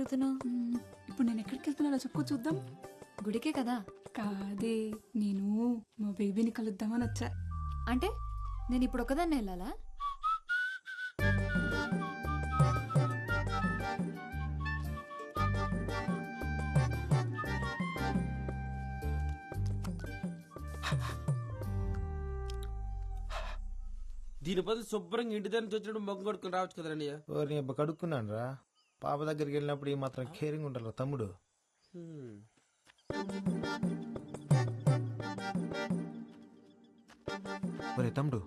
ఇప్పుడు నేను ఎక్కడికి వెళ్తున్నా చెప్పుకో చూద్దాం. గుడికే కదా. కాదే, నేను మా బేబీని కలుద్దామని వచ్చా. అంటే నేను ఇప్పుడు ఒకదాన్ని వెళ్ళాలా? దీని బదులు శుభ్రంగా ఇంటి దగ్గర నుంచి వచ్చినప్పుడు మొగ్గు కొడుకుని రావచ్చు కదండి. నీ కడుక్కున్నాను రా. పాప దగ్గరికి వెళ్ళినప్పుడు ఈ మాత్రం కేరింగ్ ఉంటారు తమ్ముడు. ఒరే తమ్ముడు,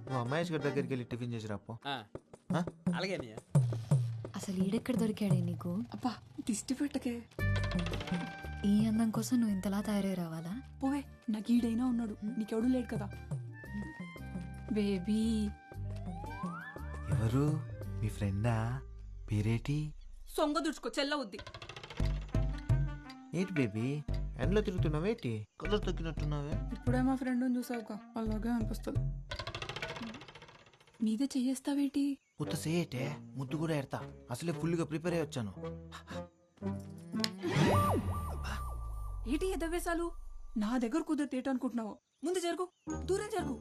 నువ్వు మహేష్ గారి దగ్గరికి వెళ్ళి టిఫిన్ చేసి రాపో. అలాగే అసలు ఈడెక్కడ దొరికాడే నీకు? అబ్బా దిష్టి పెట్టకే. ఈ అందం కోసం నువ్వు ఇంతలా తయారై రావాలా? పోవే, నాకు ఈడైనా ఉన్నాడు, నీకెవడూ లేడు కదా. బేబీ. ఎవరు? మీ ఫ్రెండా? పేరేటి? సొంగ దుడుచుకో, చెల్లవుద్ది. ఏంటి బేబీ ఎండలో తిరుగుతున్నావేటి? కలర్ తగ్గినట్టున్నావే. ఇప్పుడే మా ఫ్రెండ్ని చూసావుగా, అలాగే అనిపిస్తుంది. మీదే చెయ్యేస్తావేటి? కొత్త సేటే ముద్దు కూడా ఎడతా. అసలే ఫుల్గా ప్రిపేర్ అయ్యి వచ్చాను. ఏటి ఎదవేశాలు? నా దగ్గర కుదిరితే అనుకుంటున్నావు? ముందు జరుగు, దూరం జరుగు.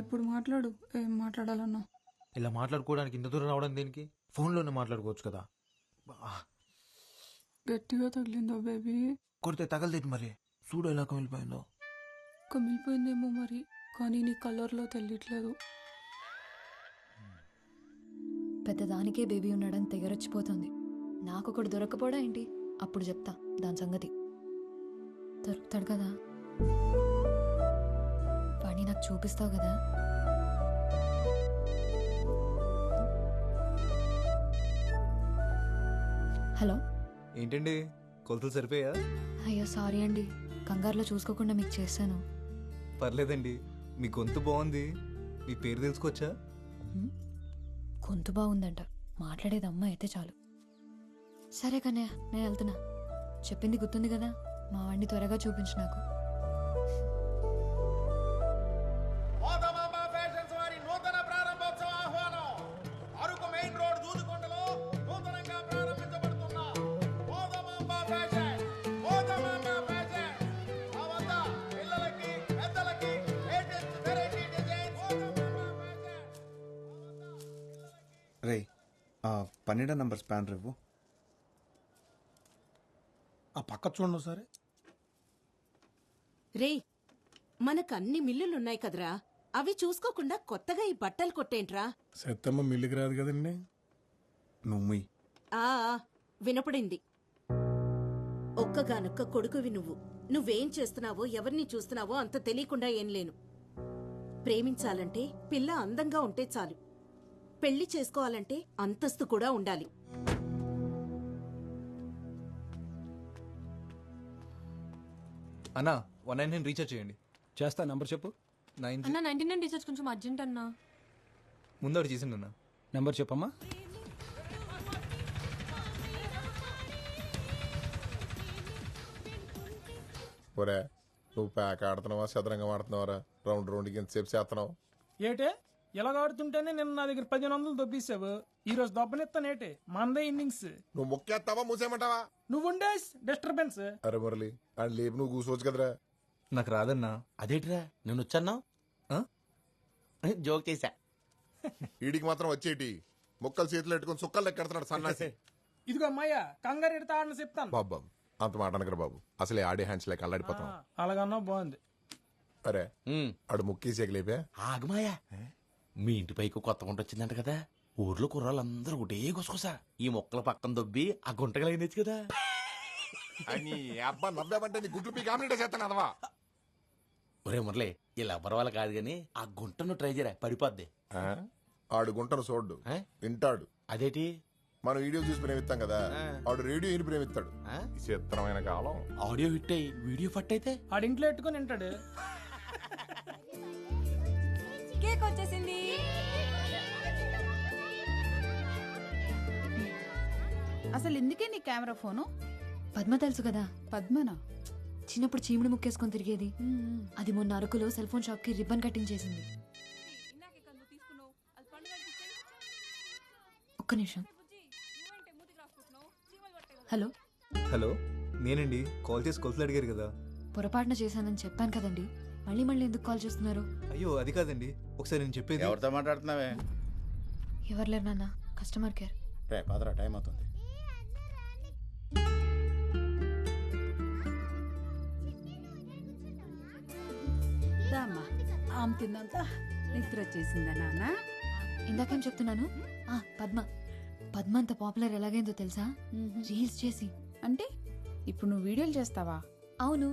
ఇప్పుడు మాట్లాడు, ఏం మాట్లాడాలన్నా. ఇలా మాట్లాడుకోవడానికి ఇంత దూరం రావడం దేనికి? ఫోన్లోనే మాట్లాడుకోవచ్చు కదా. గట్టిగా తగిలిందో బేబీ? కొడితే తగలదేటి మరి. చూడు ఎలా కమిలిపోయిందో. కమిలిపోయిందేమో మరి, కానీ నీ కలర్లో తెలియట్లేదు. పెద్దదానికే బేబీ ఉన్నాడని తెగరొచ్చిపోతుంది. నాకొకడు దొరకపోడా ఏంటి? అప్పుడు చెప్తా దాని సంగతి. దొరుకుతాడు కదా, వాడిని నాకు చూపిస్తావు కదా. హలో, ఏంటండి కొలతలు సరిపోయా? అయ్యో సారీ అండి, కంగారులో చూసుకోకుండా మీకు చేశాను. పర్లేదండి, మీ గొంతు బాగుంది. మీ పేరు తెలుసుకోవచ్చా? గొంతు బాగుందంట, మాట్లాడేది అమ్మ అయితే చాలు. సరే కన్నయ్య, నేను వెళ్తున్నా. చెప్పింది గుర్తుంది కదా, మా వాడిని త్వరగా చూపించు నాకు. రే, 12 నంబర్ స్పానర్ ఇవ్వు. ఆ పక్క చూడండి సరే. రే, మనకు అన్ని మిల్లులున్నాయి కదరా, అవి చూసుకోకుండా కొత్తగా ఈ బట్టలు కొట్టేంట్రా? సెత్తమ్మ మిల్లికి రాదు కదండి. నువ్వు ఆ వినపడింది. ఒక్కగానొక్క కొడుకువి నువ్వు. నువ్వేం చేస్తున్నావో, ఎవరిని చూస్తున్నావో అంత తెలియకుండా ఏం లేను. ప్రేమించాలంటే పిల్ల అందంగా ఉంటే చాలు. పెళ్లి చేసుకోవాలంటే అంతస్తు కూడా ఉండాలి. అన్నా 199 రీఛార్జ్ చేయండి. చేస్తా, నంబర్ చెప్పు. 9 అన్న 99 రీఛార్జ్ కొంచెం అర్జెంట్ అన్నా. ముందడు చేసిండు అన్న. నెంబర్ చెప్పమ్మా. ఒరే, నువ్వు ప్యాక్ ఆడుతున్నావా చదరంగం ఆడుతున్నావరా? రౌండ్ రౌండ్కి ఎంతసేపు చేస్తున్నావు? ఏటే ఇలాగ ఆడుతుంటేనే నిన్న నా దగ్గర 1500 దొబ్బేసావు. ఈ రోజు దొబ్బనిస్తానేటే, మందే ఇన్నింగ్స్. నువ్వు మొక్కేస్తావా మూసేయమంటావా? నువ్వు ఉండే డిస్టర్బెన్స్. అరే మురళి, అని లేపు నువ్వు కూర్చోవచ్చు కదరా. నాకు రాదన్నా. అదేంటిరా నేను వచ్చాను జోక్ చేశా. వీడికి మాత్రం వచ్చేటి మొక్కలు చేతులు పెట్టుకుని సుక్కలు లెక్కెడుతున్నాడు సన్నాసి. ఇదిగో అమ్మాయ్య, కంగారు ఎడతా ఆడని చెప్తాను. బాబు అంత మాట అనకరా బాబు, అసలే ఆడే హ్యాండ్స్ లేక అల్లాడిపోతాం. అలాగన్నా బాగుంది. అరే ఆడు ముక్కేసేక లేపా. ఆగమాయా, మీ ఇంటి పైకి కొత్త గుంట వచ్చిందంట కదా. ఊర్లో కుర్రాళ్ళందరూ ఒకటే గుసగుసా ఈ మొక్కల పక్కన దొబ్బి ఆ గుంటగలైందచ్చు కదా. అని అబ్బా నవ్వామంటే నీ గుడ్లు పీ కామినేట్ చేస్తాను అదవా. ఒరే మురళి, ఇలా ఎవరి వాళ్ళ కాదు గాని ఆ గుంటను ట్రై చేయరా, పడిపోద్ది. ఆడు గుంటను చూడ్డు, వింటాడు. అదేటి? మనం వీడియో చూసి ప్రేమిస్తాం కదా, ఆడు రేడియో విని ప్రేమిస్తాడు. చిత్రమైన కాలం. ఆడియో హిట్ అయ్యి వీడియో ఫట్ అయితే ఆడింట్లో ఎట్టుకుని వింటాడు. కేక్ వచ్చేసింది. అసలు ఎందుకే నీ కెమెరా ఫోను? పద్మ తెలుసు కదా, పద్మనా? చిన్నప్పుడు చీముడు ముక్కేసుకొని తిరిగేది. అది మొన్న అరకులో సెల్ ఫోన్ షాప్ కి రిబ్బన్ కటింగ్ చేసింది. ఒక్క నిమిషం. హలో, హలో, నేనండి. కాల్ చేసి కొలతలు అడిగారు కదా. పొరపాటున చేశానని చెప్పాను కదండి. మళ్ళీ మళ్ళీ ఎందుకు కాల్ చేస్తున్నారు? అయ్యో అది కాదండి, ఒకసారి నేను చెప్పేది. ఎవరితో మాట్లాడుతున్నావే? ఎవరు లేరు నాన్న, కస్టమర్ కేర్. రే పాదరా, టైం అవుతుంది. దామ్మా ఆమె తిన్నాక నిద్ర వచ్చేసిందా నాన్న? ఇందాకేం చెప్తున్నాను? పద్మ పద్మ అంత పాపులర్ ఎలాగైందో తెలుసా? రీల్స్ చేసి. అంటే ఇప్పుడు నువ్వు వీడియోలు చేస్తావా? అవును,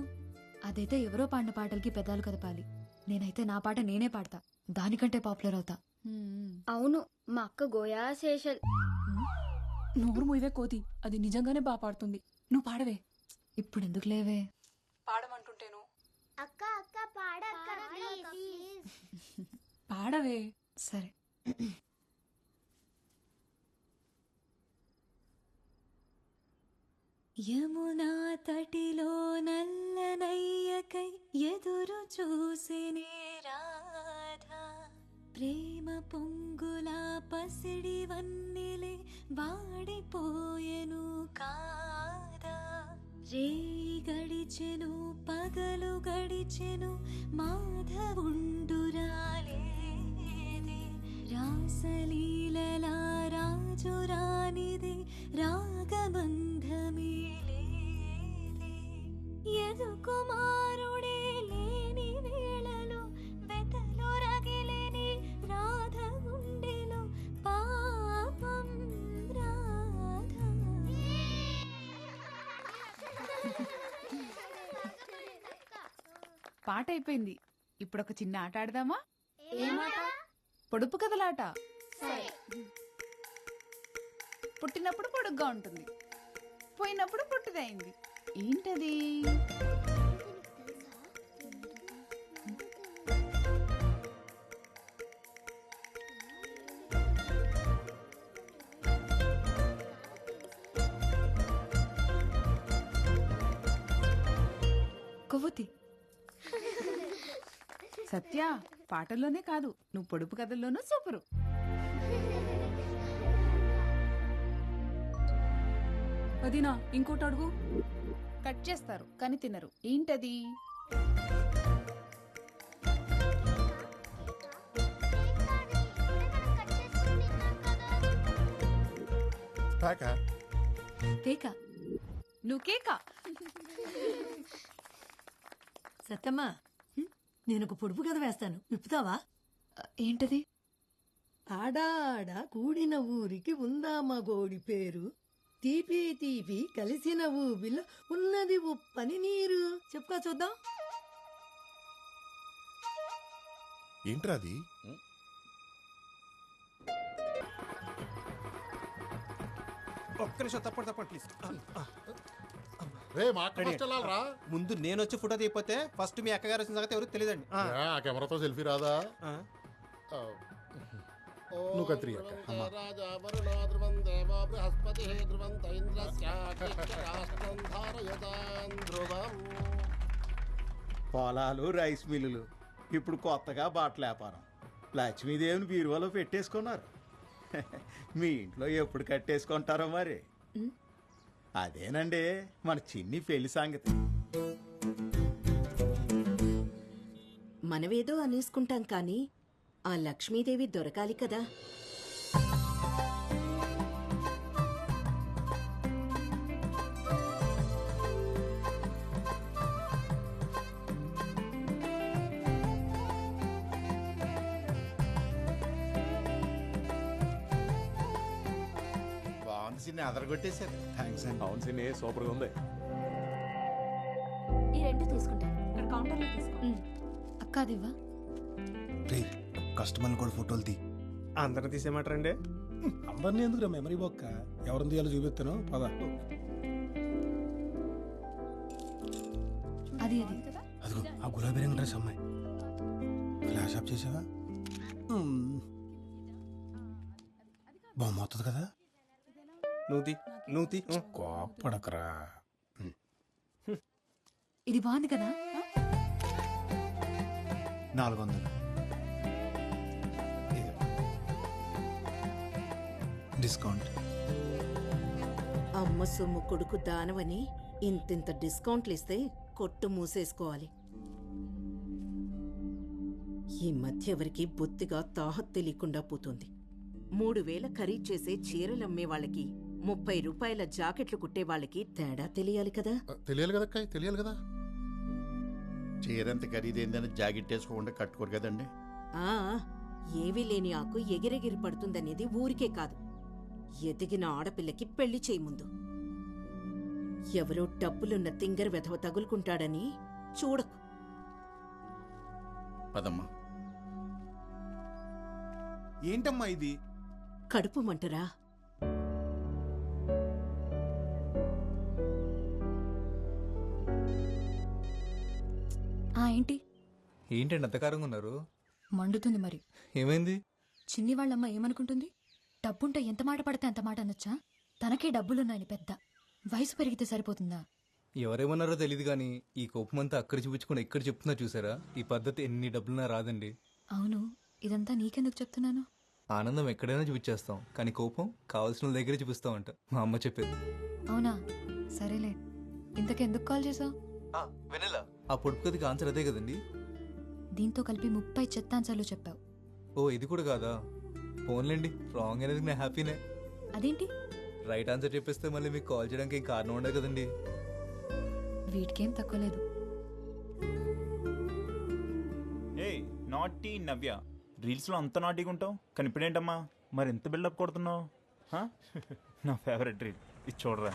అదైతే ఎవరో పాడిన పాటలకి పెదాలు కదపాలి. నేనైతే నా పాట నేనే పాడతా, దానికంటే పాపులర్ అవుతా. అవును, మా అక్క గోయా శేషల్. నోరు మూయవే కోతి, అది నిజంగానే బాగా పాడుతుంది. నువ్వు పాడవే. ఇప్పుడు ఎందుకు లేవే? పాడమంటుంటేను. అక్క అక్క పాడక్క పాడవే. సరే. యమునా తటిలో నల్లనయ్యకై ఎదురు చూసినే రాధా, ప్రేమ పొంగులా పసిడి వన్నెలే వాడిపోయెను కాదా. రేయి గడిచెను పగలు గడిచెను మాధవుండురాలేదే, రాసలీలలా రాజు రానిదే రాగబంధమే లేదే. యదు కుమారుడే లేని వేళలో వెతలో రగిలేని రాధ గుండెలో పాపం రాధ. పాట అయిపోయింది. ఇప్పుడు ఒక చిన్న ఆట ఆడదామా? పొడుపు కథలాట. పుట్టినప్పుడు పొడుగ్గా ఉంటుంది, పోయినప్పుడు పొట్టిదైంది. ఏంటది? కొవ్వొత్తి. సత్య, పాటల్లోనే కాదు, నువ్వు పొడుపు కథల్లోనూ సూపరు. అదినా ఇంకోటి అడుగు. కట్ చేస్తారు కానీ తినరు. ఏంటది? కేక. నువ్వు కేక. సత్తమ్మా, నేను ఒక పొడుపు కథ వేస్తాను, విప్పుతావా? ఏంటది? ఆడాడ కూడిన ఊరికి ఉందామా గోడి పేరు, తీపి తీపి కలిసిన ఊబిలో ఉన్నది ఉప్పని నీరు. చెప్పుకో చూద్దాం. ఏంట్రాది? ఒక్క నిమిషం, తప్పండి ప్లీజ్. రే మా రా. ముందు నేను వచ్చి ఫోటో తీయపోతే ఫస్ట్ మీ అక్కగారు వచ్చిన సంగతి ఎవరికి తెలియదండి. కెమెరాతో సెల్ఫీ రాదా? నువ్వు కత్తిరి అక్క. పొలాలు, రైస్ మిల్లులు, ఇప్పుడు కొత్తగా బట్టల వ్యాపారం. లక్ష్మీదేవిని బీరువాలో పెట్టేసుకున్నారు. మీ ఇంట్లో ఎప్పుడు కట్టేసుకుంటారో మరి. అదేనండి మన చిన్ని పెళ్లి సంగతి. మనవేదో అనేసుకుంటాం కానీ ఆ లక్ష్మీదేవి దొరకాలి కదా. బాగుంది సిన్ని, అదరగొట్టేశారు. థ్యాంక్స్ అండి. అవును సిన్ని, సూపర్గా ఉంది. ఈ రెండు తీసుకుంటా. ఇక్కడ కౌంటర్లో తీసుకో. అక్క అదివ్వా. కస్టమర్ని కూడా ఫోటోలు తీ. అందరిని తీసేయమంటారండి? అందరినీ ఎందుకు మెమరీ బొక్క, ఎవరిని తీయాలో చూపిస్తాను పద. అది అది అదిగో ఆ గులాబీ రంగు డ్రెస్ అమ్మాయి. ఫ్లాష్ ఆఫ్ చేసావా? బాగుంది కదా. నువ్వు కోపడకరా. ఇది బాగుంది కదా. 400 డిస్కౌంట్. అమ్మ సొమ్ము కొడుకు దానవని ఇంతింత డిస్కౌంట్లు ఇస్తే కొట్టు మూసేసుకోవాలి. ఈ మధ్య ఎవరికి బొత్తిగా తాహత్ తెలియకుండా పోతుంది. 3,000 ఖరీదు చేసే చీరలమ్మే వాళ్ళకి 30 రూపాయల జాకెట్లు కుట్టే వాళ్ళకి తేడా తెలియాలి కదా. తెలియాలి కదా అక్క, తెలియాలి కదా. చీరంత ఖరీదైందని జాకెట్ వేసుకోకుండా కట్టుకోరు కదండి. ఆ ఏవీ లేని ఆకు ఎగిరెగిరి పడుతుందనేది ఊరికే కాదు, ఎదిగిన ఆడపిల్లకి పెళ్లి చేయి ముందు. ఎవరో డబ్బులున్న తింగర్ వెధవ తగులుకుంటాడని చూడకు. పదమ్మా. ఏంటమ్మా ఇది? కడుపు మంటరా? ఏంటి ఏంటండి అంతకారంగా ఉన్నారు? మండుతుంది మరి. ఏమైంది? చిన్ని వాళ్ళమ్మ ఏమనుకుంటుంది? డబ్బుంటే ఎంత మాట పడితే అంత మాట అనొచ్చా? తనకే డబ్బులున్నాయని పెద్ద. వయసు పెరిగితే సరిపోతుందా? ఎవరేమన్నారో తెలియదు కానీ ఈ కోపమంతా అక్కడ చూపించుకుని ఎక్కడ చెప్తున్నా చూసారా? ఈ పద్ధతి ఎన్ని డబ్బులున్నా రాదండి. అవును, ఇదంతా నీకెందుకు చెప్తున్నాను? ఆనందం ఎక్కడైనా చూపించేస్తాం కానీ కోపం కావాల్సిన వాళ్ళ దగ్గరే చూపిస్తామంట మా అమ్మ చెప్పేది. అవునా? సరేలే, ఇంతకెందుకు కాల్ చేసావు? వెనెలా ఆ పొడుపు కథకి ఆన్సర్ అదే కదండి. దీంతో కలిపి 30 చెత్తాన్సర్లు చెప్పావు. ఓ ఇది కూడా కాదా? ఫోన్లేండి, రాంగ్ అనేది నేను హ్యాపీనే. అదేంటి? రైట్ ఆన్సర్ చెప్పేస్తే మళ్ళీ మీకు కాల్ చేయడానికి ఏం కారణం ఉండదు కదండి. వీటికేం తక్కువ లేదు. ఏ నాటీ నవ్య, రీల్స్లో అంత నాటీగా ఉంటావు కానీ ఇప్పుడేంటమ్మా మరి ఎంత బిల్డప్ కొడుతున్నావు? నా ఫేవరెట్ రీల్ ఇది చూడరా.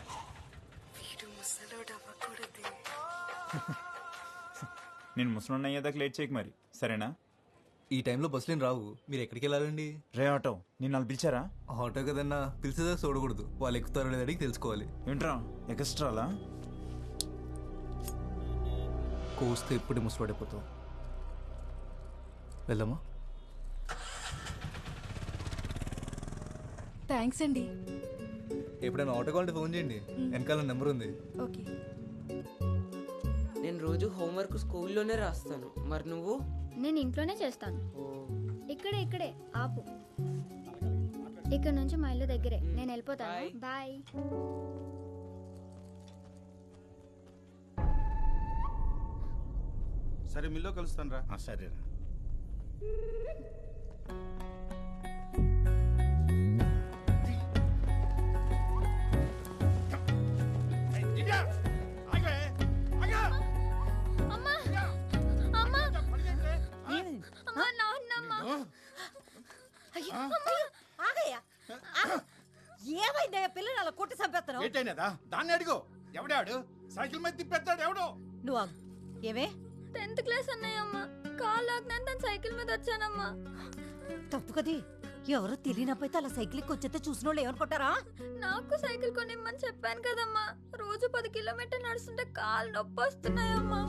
నేను ముసలి అయ్యేదాకా లేట్ చేయకు మరి, సరేనా? ఈ టైంలో బస్సులేం రావు, మీరు ఎక్కడికి వెళ్ళాలండి? రే ఆటో, నేను వాళ్ళు పిలిచారా? ఆటో కదన్నా, పిలిచేదా చూడకూడదు, వాళ్ళు ఎక్కుతారో లేదో అడిగి తెలుసుకోవాలి. ఏంట్రా ఎక్స్ట్రాలా? కోస్తే ఎప్పుడు ముసలాడిపోతావు. వెళ్దామా? థ్యాంక్స్ అండి. ఎప్పుడైనా ఆటో కావాలంటే ఫోన్ చేయండి, వెనకాల నెంబర్ ఉంది. ఓకే. నేను రోజు హోంవర్క్ స్కూల్లోనే రాస్తాను, మరి నువ్వు? నేను ఇంట్లోనే చేస్తాను. ఇక్కడే ఆపు. ఇక్కడ నుంచి మా ఇల్లు దగ్గరే, నేను వెళ్ళిపోతాను. బాయ్. సరే మిల్లో కలుస్తాను రా. సరేరా. ఏమైందా పిల్లలు అలా కొట్టి చంపేస్తాను? ఏంటైనదా? దాన్ని అడిగో. ఎవడాడు సైకిల్ మీద తిప్పేస్తాడు? ఎవడో నువ్వు ఏమే? 10th క్లాస్ అన్నయ్యమ్మ, కాల్ లాగ్నాను తను సైకిల్ మీద వచ్చానమ్మా. తప్పు కది, ఎవరో తెలియనపోతే అలా సైకిల్ వచ్చేస్తే చూసిన వాళ్ళు ఏమనుకుంటారా? నాకు సైకిల్ కొనిమ్మని చెప్పాను కదమ్మా. రోజు 10 కిలోమీటర్లు నడుస్తుంటే కాళ్ళు నొప్పి వస్తున్నాయమ్మా.